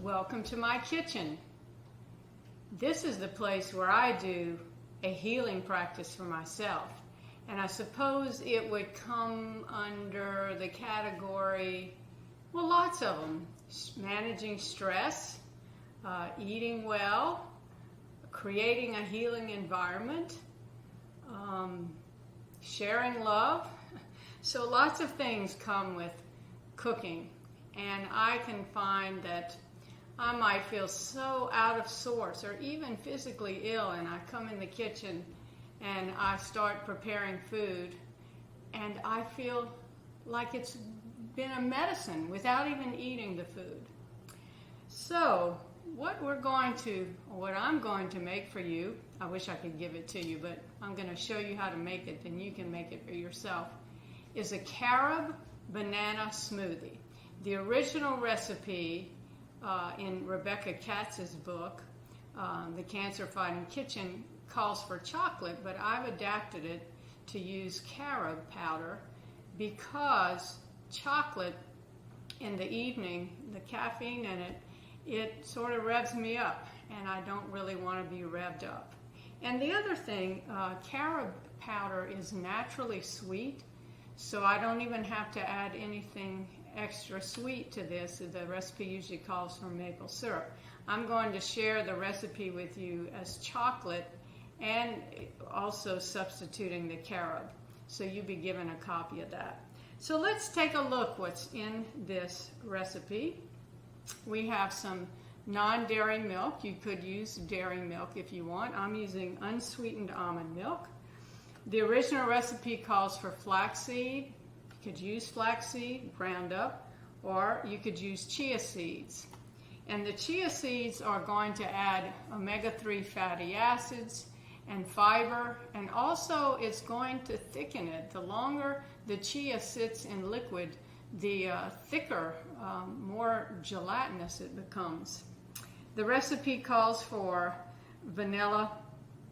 Welcome to my kitchen. This is the place where I do a healing practice for myself. And I suppose it would come under the category, well, lots of them. Managing stress, eating well, creating a healing environment, sharing love. So lots of things come with cooking. And I can find that I might feel so out of sorts or even physically ill, and I come in the kitchen and I start preparing food and I feel like it's been a medicine without even eating the food. So what I'm going to make for you, I wish I could give it to you, but I'm going to show you how to make it, then you can make it for yourself, is a carob banana smoothie. The original recipe in Rebecca Katz's book, The Cancer Fighting Kitchen, calls for chocolate, but I've adapted it to use carob powder because chocolate in the evening, the caffeine in it sort of revs me up, and I don't really want to be revved up. And the other thing, carob powder is naturally sweet, so I don't even have to add anything extra sweet to this. The recipe usually calls for maple syrup. I'm going to share the recipe with you as chocolate and also substituting the carob. So you'll be given a copy of that. So let's take a look what's in this recipe. We have some non-dairy milk. You could use dairy milk if you want. I'm using unsweetened almond milk. The original recipe calls for flaxseed. You could use flaxseed ground up, or you could use chia seeds. And the chia seeds are going to add omega-3 fatty acids and fiber, and also it's going to thicken it. The longer the chia sits in liquid, the thicker, more gelatinous it becomes. The recipe calls for vanilla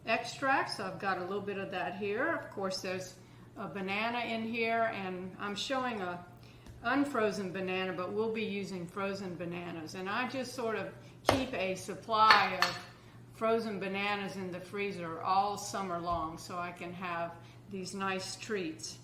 extract, so I've got a little bit of that here. Of course, there's a banana in here, and I'm showing a unfrozen banana, but we'll be using frozen bananas. And I just sort of keep a supply of frozen bananas in the freezer all summer long so I can have these nice treats.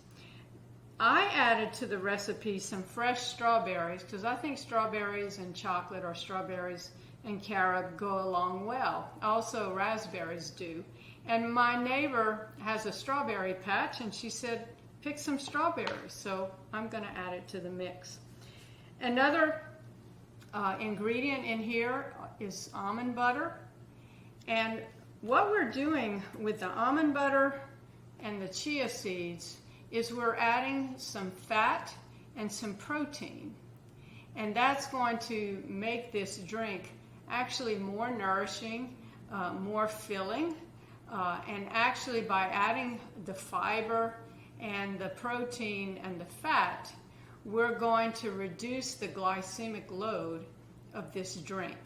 I added to the recipe some fresh strawberries because I think strawberries and chocolate or strawberries and carob go along well. Also, raspberries do. And my neighbor has a strawberry patch, and she said, pick some strawberries. So I'm going to add it to the mix. Another ingredient in here is almond butter. And what we're doing with the almond butter and the chia seeds is we're adding some fat and some protein. And that's going to make this drink actually more nourishing, more filling, and actually by adding the fiber and the protein and the fat, we're going to reduce the glycemic load of this drink.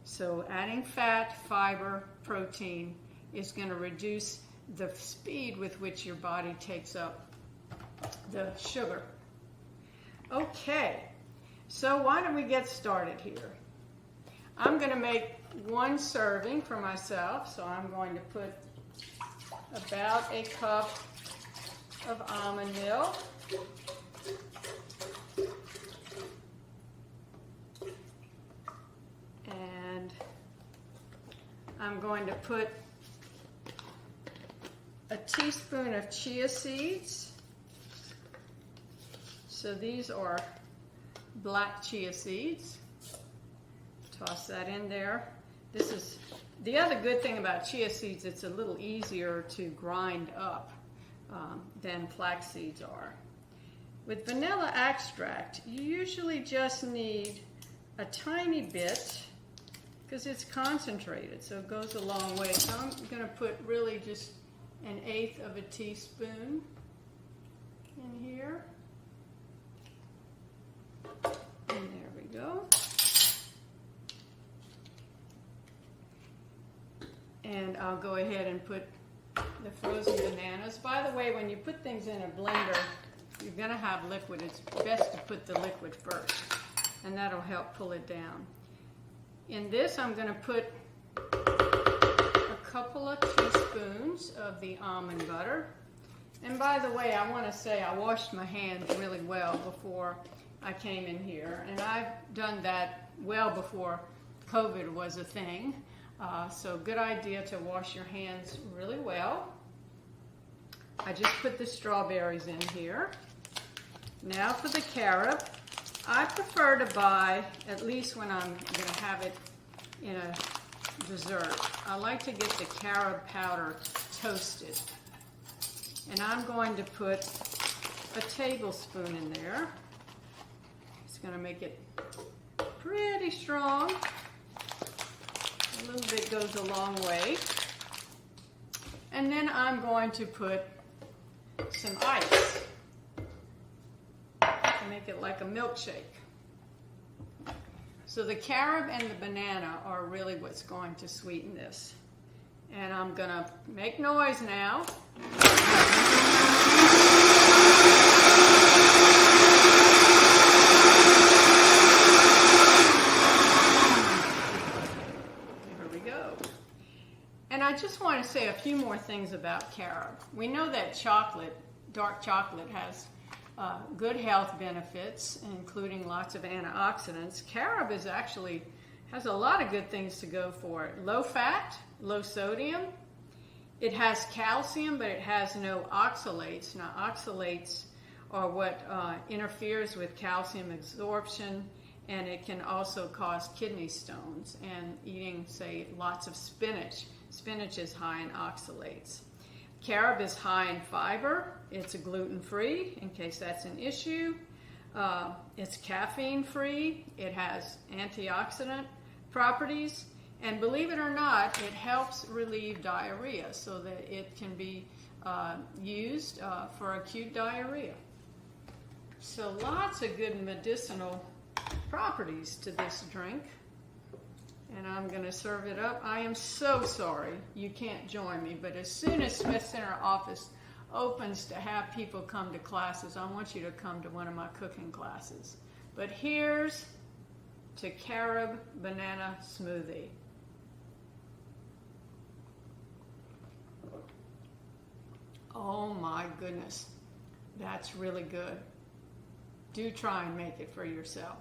So adding fat, fiber, protein is going to reduce the speed with which your body takes up the sugar. Okay, so why don't we get started here? I'm going to make one serving for myself, so I'm going to put about a cup of almond milk. And I'm going to put a teaspoon of chia seeds. So these are black chia seeds. Toss that in there. This is the other good thing about chia seeds, it's a little easier to grind up than flax seeds are. With vanilla extract, you usually just need a tiny bit because it's concentrated, so it goes a long way. So I'm going to put really just 1/8 of a teaspoon in here. And there we go. And I'll go ahead and put the frozen bananas. By the way, when you put things in a blender, you're going to have liquid. It's best to put the liquid first, and that'll help pull it down. In this, I'm going to put a couple of teaspoons of the almond butter. And by the way, I want to say I washed my hands really well before I came in here. And I've done that well before COVID was a thing. So good idea to wash your hands really well. I just put the strawberries in here. Now for the carob. I prefer to buy, at least when I'm going to have it in a dessert, I like to get the carob powder toasted. And I'm going to put a tablespoon in there. It's going to make it pretty strong. A little bit goes a long way. And then I'm going to put some ice to make it like a milkshake. So the carob and the banana are really what's going to sweeten this. And I'm going to make noise now. Here we go. And I just want to say a few more things about carob. We know that chocolate, dark chocolate, has good health benefits, including lots of antioxidants. Carob is actually has a lot of good things to go for it. Low fat, low sodium. It has calcium, but it has no oxalates. Now, oxalates are what interferes with calcium absorption, and it can also cause kidney stones. And eating, say, lots of spinach. Spinach is high in oxalates. Carob is high in fiber. It's a gluten-free, in case that's an issue. It's caffeine-free. It has antioxidant properties. And believe it or not, it helps relieve diarrhea so that it can be used for acute diarrhea. So lots of good medicinal properties to this drink. And I'm going to serve it up. I am so sorry you can't join me, but as soon as Smith Center office opens to have people come to classes, I want you to come to one of my cooking classes. But here's to carob banana smoothie. Oh my goodness, that's really good. Do try and make it for yourself.